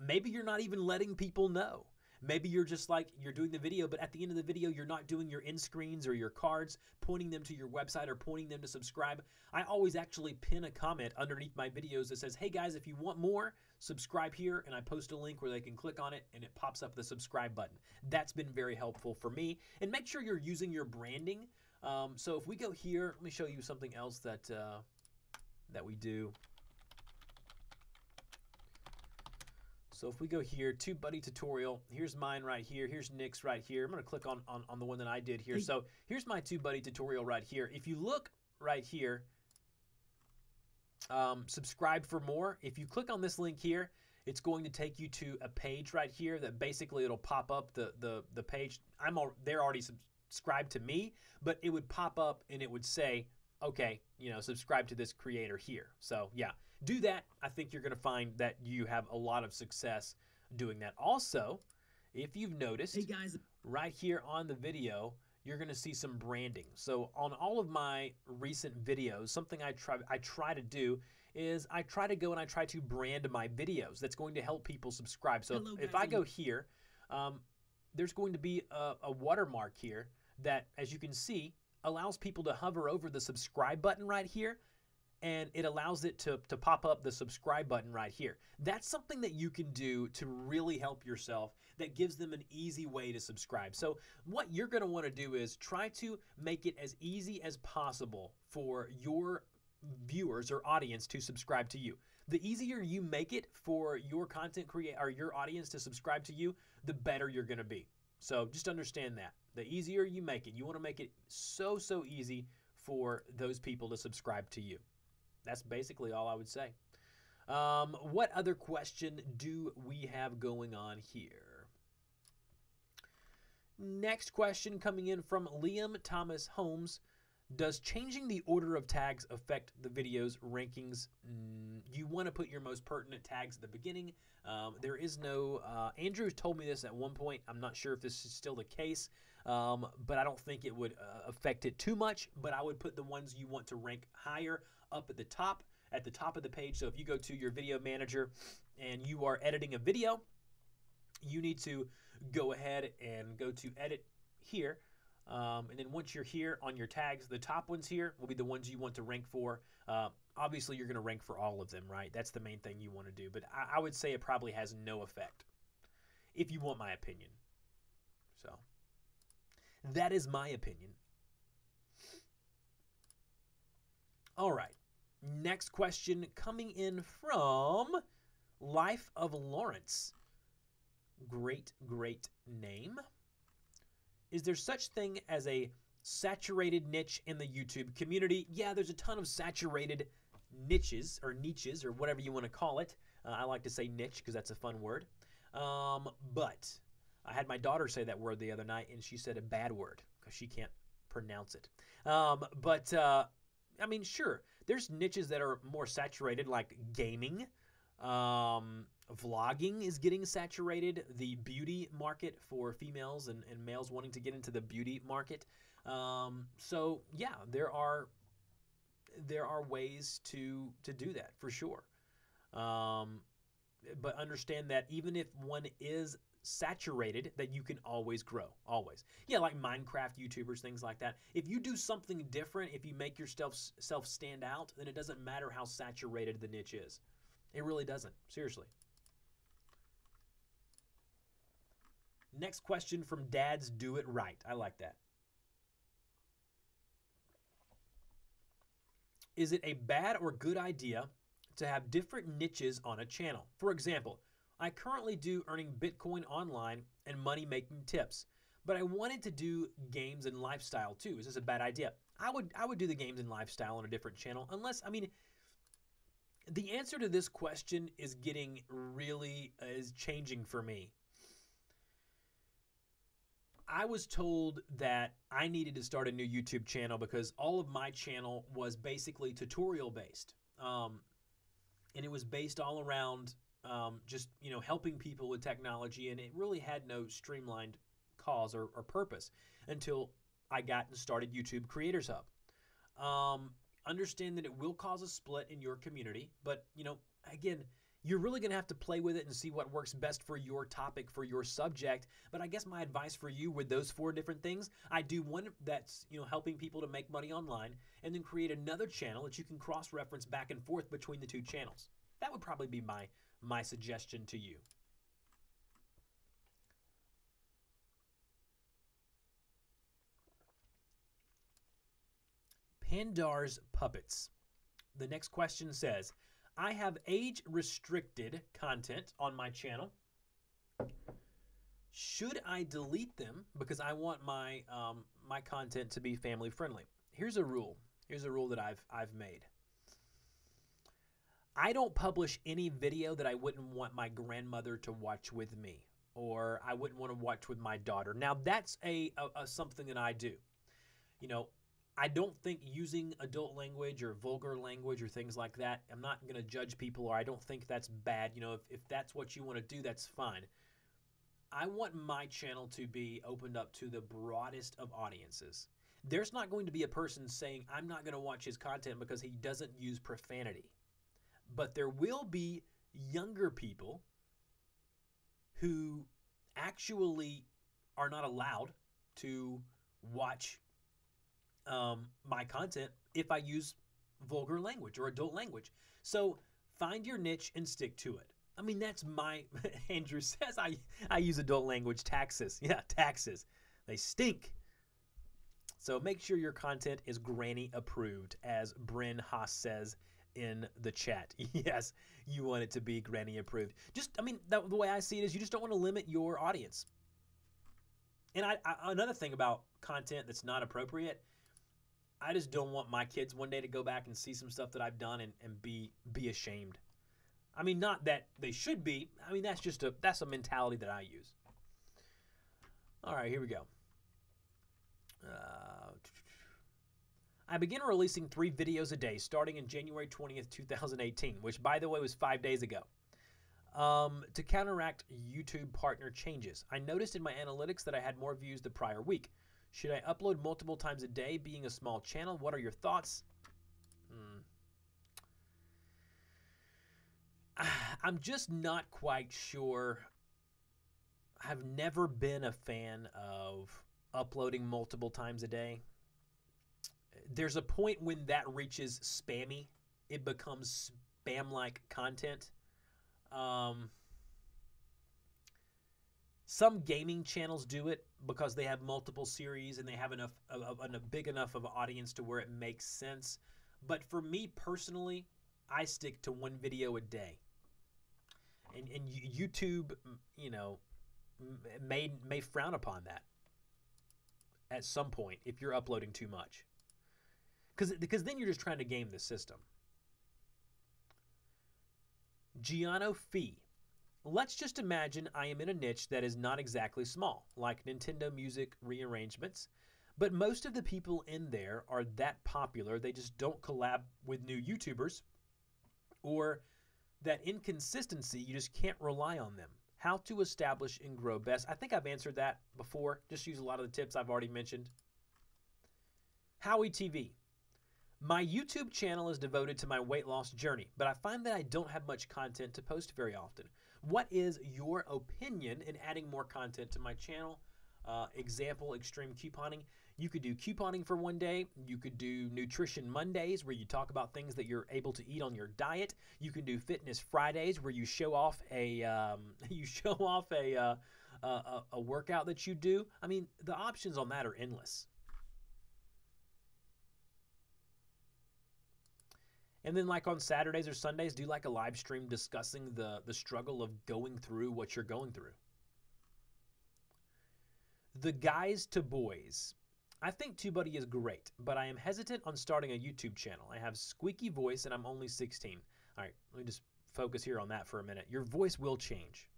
Speaker 1: Maybe you're not even letting people know. Maybe you're just like, you're doing the video, but at the end of the video, you're not doing your end screens or your cards, pointing them to your website or pointing them to subscribe. I always actually pin a comment underneath my videos that says, hey guys, if you want more, subscribe here. And I post a link where they can click on it and it pops up the subscribe button. That's been very helpful for me. And make sure you're using your branding. So if we go here, let me show you something else that we do. So if we go here, TubeBuddy tutorial, here's mine right here. Here's Nick's right here. I'm going to click on the one that I did here. So here's my TubeBuddy tutorial right here. If you look right here, subscribe for more. If you click on this link here, it's going to take you to a page right here that basically it'll pop up the page. They're already subscribed to me, but it would pop up and it would say, okay, subscribe to this creator here. So yeah, do that. I think you're going to find that you have a lot of success doing that. Also, if you've noticed, hey guys, right here on the video, you're going to see some branding. So on all of my recent videos, something I try to do is I try to go and I try to brand my videos. That's going to help people subscribe. So if I go here, there's going to be a watermark here that, as you can see, allows people to hover over the subscribe button right here, and it allows it to pop up the subscribe button right here. That's something that you can do to really help yourself that gives them an easy way to subscribe. So what you're going to want to do is try to make it as easy as possible for your viewers or audience to subscribe to you. The easier you make it for your content creator or your audience to subscribe to you, the better you're going to be. So just understand that. The easier you make it, you want to make it so easy for those people to subscribe to you. That's basically all I would say. What other question do we have going on here? Next question coming in from Liam Thomas Holmes. Does changing the order of tags affect the video's rankings? You want to put your most pertinent tags at the beginning. There is no, Andrew told me this at one point. I'm not sure if this is still the case, but I don't think it would affect it too much. But I would put the ones you want to rank higher up at the top of the page. So if you go to your video manager and you are editing a video, you need to go ahead and go to edit here. And then once you're here on your tags, the top ones here will be the ones you want to rank for. Obviously, you're going to rank for all of them, right? That's the main thing you want to do. But I would say it probably has no effect, if you want my opinion. So that is my opinion. All right. Next question coming in from Life of Lawrence. Great name. Is there such thing as a saturated niche in the YouTube community? Yeah, there's a ton of saturated niches or whatever you want to call it. I like to say niche because that's a fun word. But I had my daughter say that word the other night, and she said a bad word because she can't pronounce it. I mean, sure, there's niches that are more saturated, like gaming. Vlogging is getting saturated. The beauty market for females and males wanting to get into the beauty market. So yeah, there are ways to do that for sure. But understand that even if one is saturated, that you can always grow, always. Yeah, like Minecraft YouTubers, things like that. If you do something different, if you make yourself stand out, then it doesn't matter how saturated the niche is. It really doesn't, seriously. Next question from Dads Do It Right. I like that. Is it a bad or good idea to have different niches on a channel? For example, I currently do earning Bitcoin online and money-making tips, but I wanted to do games and lifestyle too. Is this a bad idea? I would do the games and lifestyle on a different channel, unless, I mean, the answer to this question is changing for me. I was told that I needed to start a new YouTube channel because all of my channel was basically tutorial based. And it was based all around just, helping people with technology, and it really had no streamlined cause or purpose until I got and started YouTube Creators Hub. Understand that it will cause a split in your community, but, again, you're really going to have to play with it and see what works best for your topic, for your subject. But I guess my advice for you with those 4 different things, I do one that's, helping people to make money online, and then create another channel that you can cross-reference back and forth between the 2 channels. That would probably be my suggestion to you. Pandar's Puppets. The next question says, I have age-restricted content on my channel. Should I delete them because I want my my content to be family friendly? Here's a rule. Here's a rule that I've made. I don't publish any video that I wouldn't want my grandmother to watch with me, or I wouldn't want to watch with my daughter. Now that's a something that I do. I don't think using adult language or vulgar language or things like that, I'm not going to judge people, or I don't think that's bad. If that's what you want to do, that's fine. I want my channel to be opened up to the broadest of audiences. There's not going to be a person saying, I'm not going to watch his content because he doesn't use profanity. But there will be younger people who actually are not allowed to watch my content if I use vulgar language or adult language. So find your niche and stick to it. I mean, that's my, Andrew says I use adult language. Taxes. Yeah, taxes. They stink. So make sure your content is granny approved, as Bryn Haas says in the chat. Yes, you want it to be granny approved. The way I see it is you just don't want to limit your audience. And another thing about content that's not appropriate, I just don't want my kids one day to go back and see some stuff that I've done and be ashamed. I mean, not that they should be. I mean, that's a mentality that I use. All right, here we go. I began releasing 3 videos a day starting in January 20th, 2018, which, by the way, was 5 days ago. To counteract YouTube partner changes. I noticed in my analytics that I had more views the prior week. Should I upload multiple times a day being a small channel? What are your thoughts? I'm just not quite sure. I've never been a fan of uploading multiple times a day. There's a point when that reaches spammy. It becomes spam-like content. Some gaming channels do it because they have multiple series and they have enough a big enough of an audience to where it makes sense. But for me personally, I stick to 1 video a day. And YouTube, you know, may frown upon that at some point if you're uploading too much. Because then you're just trying to game the system. Giano Fee. Let's just imagine I am in a niche that is not exactly small, like Nintendo music rearrangements, but most of the people in there are that popular they just don't collab with new YouTubers, or that inconsistency, you just can't rely on them. How to establish and grow best. I think I've answered that before. Just use a lot of the tips I've already mentioned. Howie TV. My YouTube channel is devoted to my weight loss journey, but I find that I don't have much content to post very often. What is your opinion in adding more content to my channel? Example, extreme couponing. You could do couponing for 1 day. You could do Nutrition Mondays where you talk about things that you're able to eat on your diet. You can do Fitness Fridays where you show off a workout that you do. I mean, the options on that are endless. And then like on Saturdays or Sundays, do like a live stream discussing the struggle of going through what you're going through. The Guys to Boys. I think TubeBuddy is great, but I am hesitant on starting a YouTube channel. I have squeaky voice and I'm only 16. All right, let me just focus here on that for a minute. Your voice will change.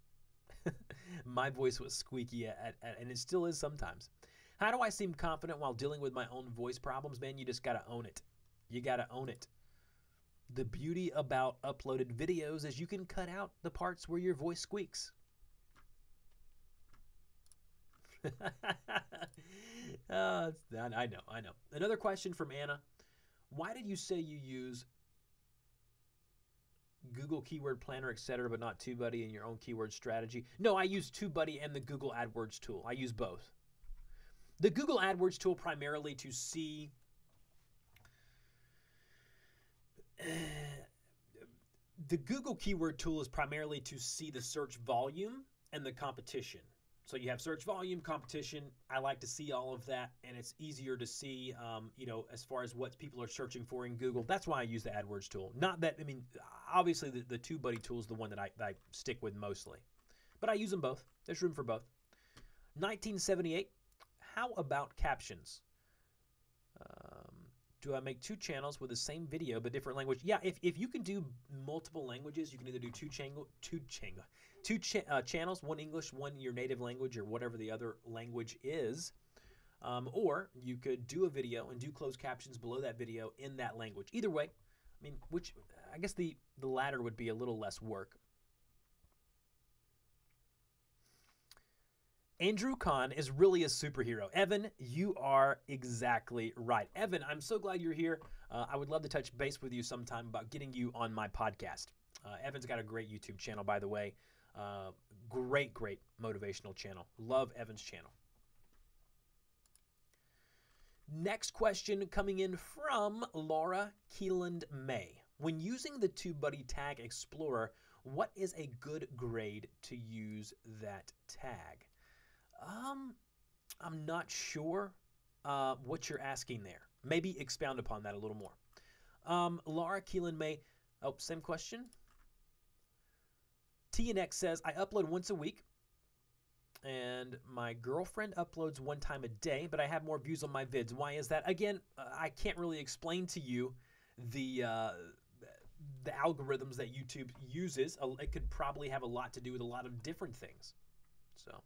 Speaker 1: My voice was squeaky and it still is sometimes. How do I seem confident while dealing with my own voice problems? Man, you just got to own it. You got to own it. The beauty about uploaded videos is you can cut out the parts where your voice squeaks. I know. Another question from Anna. Why did you say you use Google Keyword Planner, etc., but not TubeBuddy in your own keyword strategy? No, I use TubeBuddy and the Google AdWords tool. I use both. The Google AdWords tool primarily to see the Google keyword tool is primarily to see the search volume and the competition. So you have search volume, competition. I like to see all of that, and it's easier to see, as far as what people are searching for in Google. That's why I use the AdWords tool. Not that, I mean, obviously the TubeBuddy tool is the one that I stick with mostly. But I use them both. There's room for both. 1978, how about captions? Do I make 2 channels with the same video but different language? Yeah, if you can do multiple languages, you can either do two channels, one English, one your native language or whatever the other language is, or you could do a video and do closed captions below that video in that language. Either way, I mean, which I guess the latter would be a little less work. Andrew Kahn is really a superhero. Evan, you are exactly right. Evan, I'm so glad you're here. I would love to touch base with you sometime about getting you on my podcast. Evan's got a great YouTube channel, by the way. Great motivational channel. Love Evan's channel. Next question coming in from Laura Keeland May. When using the TubeBuddy Tag Explorer, what is a good grade to use that tag? I'm not sure what you're asking there. Maybe expound upon that a little more. Laura Keelan May, same question. TNX says, I upload once a week. And my girlfriend uploads 1 time a day, but I have more views on my vids. Why is that? Again, I can't really explain to you the algorithms that YouTube uses. It could probably have a lot to do with a lot of different things. So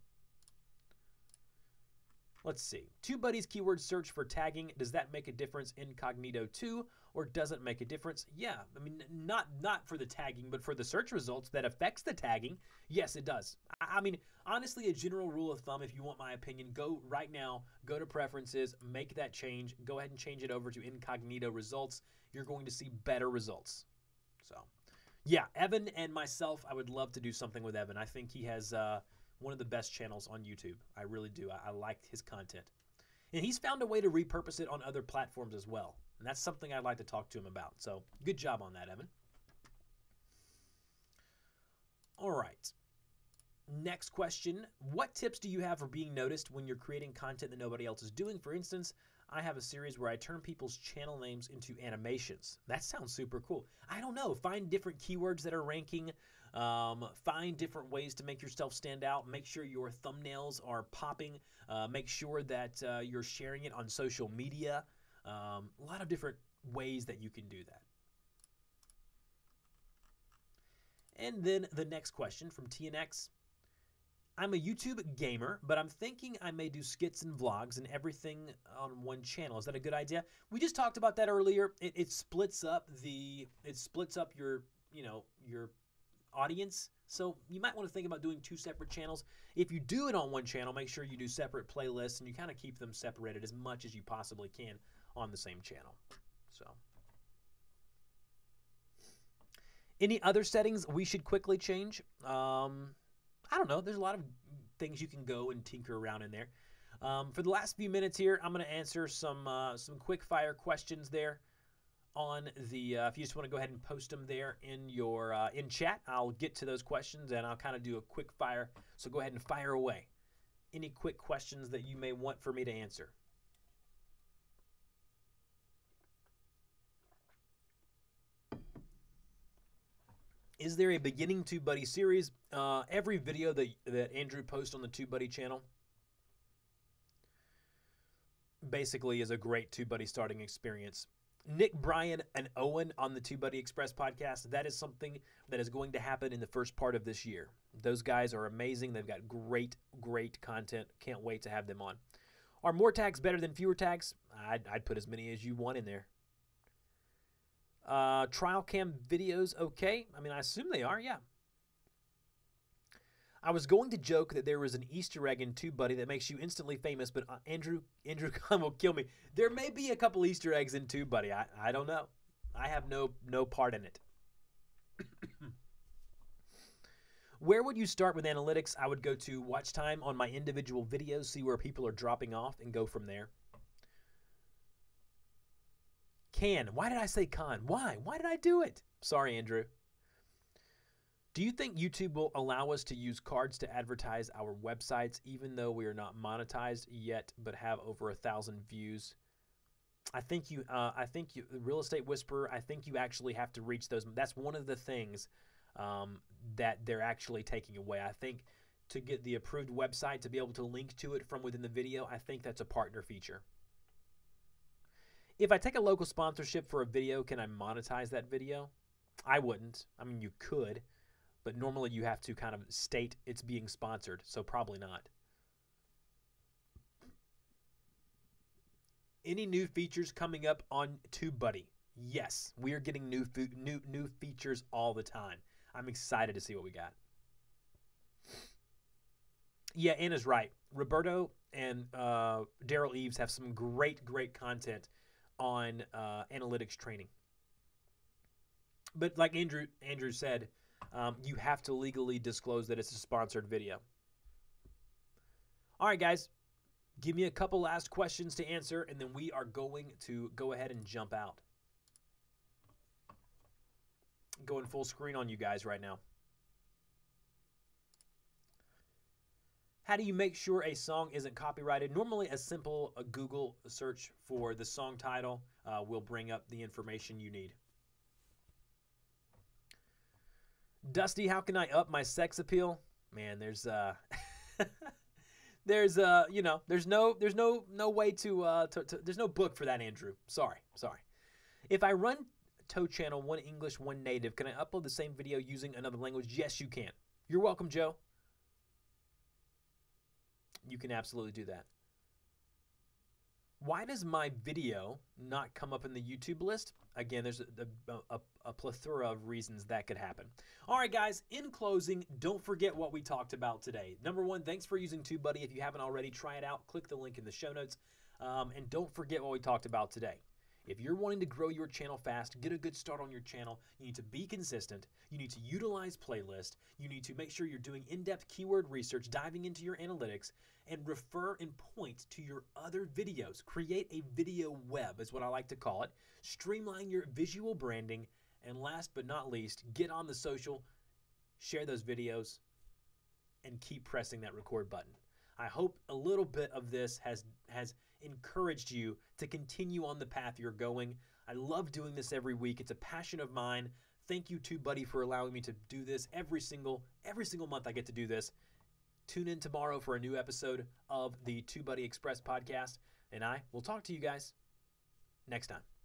Speaker 1: let's see. TubeBuddy's keyword search for tagging, does that make a difference incognito too, or doesn't make a difference? Yeah, I mean, not for the tagging, but for the search results that affects the tagging, yes, it does. I mean, honestly, a general rule of thumb, if you want my opinion, go right now, go to preferences, make that change, go ahead and change it over to incognito results. You're going to see better results. So, yeah, Evan and myself, I would love to do something with Evan. I think he has one of the best channels on YouTube. I really do. I like his content. And he's found a way to repurpose it on other platforms as well. And that's something I'd like to talk to him about. So good job on that, Evan. All right. Next question. What tips do you have for being noticed when you're creating content that nobody else is doing? For instance, I have a series where I turn people's channel names into animations. That sounds super cool. I don't know. Find different keywords that are ranking. Find different ways to make yourself stand out. Make sure your thumbnails are popping. Make sure that you're sharing it on social media. A lot of different ways that you can do that. And then the next question from TNX. I'm a YouTube gamer, but I'm thinking I may do skits and vlogs and everything on one channel. Is that a good idea? We just talked about that earlier. It splits up your audience. So you might want to think about doing 2 separate channels. If you do it on one channel, make sure you do separate playlists and you kind of keep them separated as much as you possibly can on the same channel. So any other settings we should quickly change? I don't know. There's a lot of things you can go and tinker around in there. For the last few minutes here, I'm going to answer some quick fire questions there on the. If you just want to go ahead and post them there in your in chat, I'll get to those questions and I'll kind of do a quick fire. So go ahead and fire away. Any quick questions that you may want for me to answer? Is there a beginning TubeBuddy series? Every video that Andrew posts on the TubeBuddy channel basically is a great TubeBuddy starting experience. Nick, Brian, and Owen on the TubeBuddy Express podcast, that is something that is going to happen in the first part of this year. Those guys are amazing. They've got great, great content. Can't wait to have them on. Are more tags better than fewer tags? I'd put as many as you want in there. Trial cam videos, okay. I mean, I assume they are, yeah. I was going to joke that there was an Easter egg in TubeBuddy that makes you instantly famous, but Andrew Khan will kill me. There may be a couple Easter eggs in TubeBuddy. I don't know. I have no part in it. Where would you start with analytics? I would go to watch time on my individual videos, see where people are dropping off, and go from there. Why did I say Khan? Why? Why did I do it? Sorry, Andrew. Do you think YouTube will allow us to use cards to advertise our websites even though we are not monetized yet but have over 1,000 views? I think Real Estate Whisperer, I think you actually have to reach those. That's one of the things that they're actually taking away. I think to get the approved website, to be able to link to it from within the video, I think that's a partner feature. If I take a local sponsorship for a video, can I monetize that video? I wouldn't. I mean, you could, but normally you have to kind of state it's being sponsored, so probably not. Any new features coming up on TubeBuddy? Yes, we are getting new features all the time. I'm excited to see what we got. Yeah, Anna's right. Roberto and Daryl Eves have some great content on analytics training. But like Andrew said, you have to legally disclose that it's a sponsored video. All right, guys, give me a couple last questions to answer, and then we are going to go ahead and jump out. Going full screen on you guys right now. How do you make sure a song isn't copyrighted? Normally, a simple Google search for the song title will bring up the information you need. Dusty, how can I up my sex appeal? Man, there's there's you know, there's no way to there's no book for that, Andrew. Sorry. If I run Toe channel, one English, one native, can I upload the same video using another language? Yes, you can. You're welcome, Joe. You can absolutely do that. Why does my video not come up in the YouTube list? Again, there's a plethora of reasons that could happen. All right, guys, in closing, don't forget what we talked about today. Number one, thanks for using TubeBuddy. If you haven't already, try it out. Click the link in the show notes. And don't forget what we talked about today. If you're wanting to grow your channel fast, get a good start on your channel, you need to be consistent, you need to utilize playlist, you need to make sure you're doing in-depth keyword research, diving into your analytics, and refer and point to your other videos. Create a video web is what I like to call it. Streamline your visual branding, and last but not least, get on the social, share those videos, and keep pressing that record button. I hope a little bit of this has encouraged you to continue on the path you're going. I love doing this every week. It's a passion of mine. Thank you, TubeBuddy, for allowing me to do this every single month. I get to do this. Tune in tomorrow for a new episode of the TubeBuddy Express podcast, and I will talk to you guys next time.